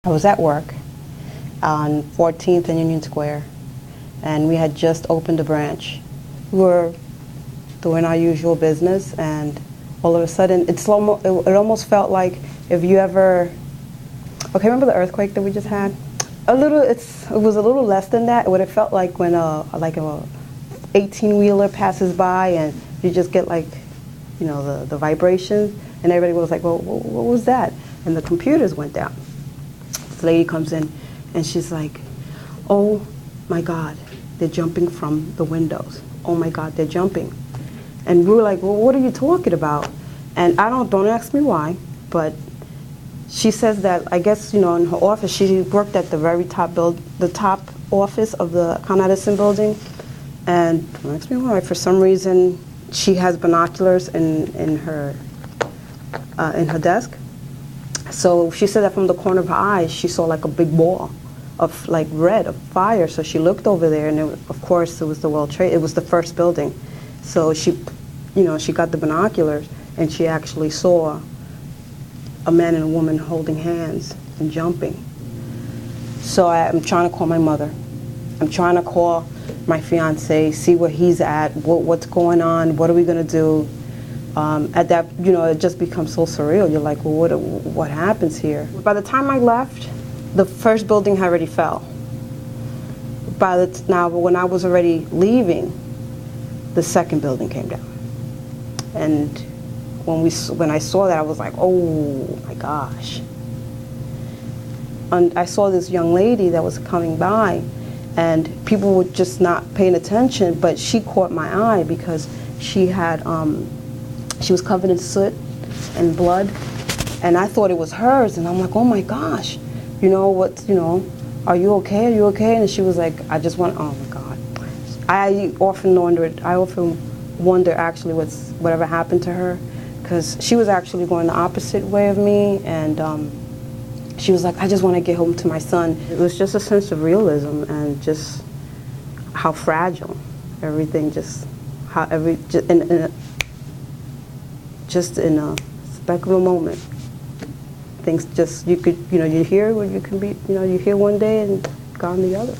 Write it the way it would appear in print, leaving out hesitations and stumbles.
I was at work on 14th and Union Square, and we had just opened a branch. We were doing our usual business, and all of a sudden, it almost felt like if you ever, okay, remember the earthquake that we just had? It was a little less than that. What it felt like when a 18-wheeler passes by and you just get like, you know, the vibration, and everybody was like, well, what was that? And the computers went down. This lady comes in and she's like, oh my God, they're jumping from the windows. Oh my God, they're jumping. And we were like, well, what are you talking about? And don't ask me why, but she says that, I guess, you know, in her office, she worked at the very top the top office of the Con Edison building. And don't ask me why, for some reason, she has binoculars in her desk. So she said that from the corner of her eye, she saw like a big ball of like red, of fire. So she looked over there, and of course it was the World Trade. It was the first building. So she got the binoculars, and she actually saw a man and a woman holding hands and jumping. So I'm trying to call my mother. I'm trying to call my fiance, see where he's at, what's going on, what are we gonna do? At that, you know, it just becomes so surreal. You're like, well, what happens here? By the time I left, the first building had already fell. Now, when I was already leaving, the second building came down. And when I saw that, I was like, oh my gosh. And I saw this young lady that was coming by, and people were just not paying attention, but she caught my eye because she was covered in soot and blood, and I thought it was hers, and I'm like, oh my gosh, you know, are you okay? Are you okay? And she was like, oh my God. I often wonder actually whatever happened to her, because she was actually going the opposite way of me, and she was like, I just want to get home to my son. It was just a sense of realism and just how fragile everything, just in a speck of a moment, things just, you hear what you can be, you hear one day and gone the other.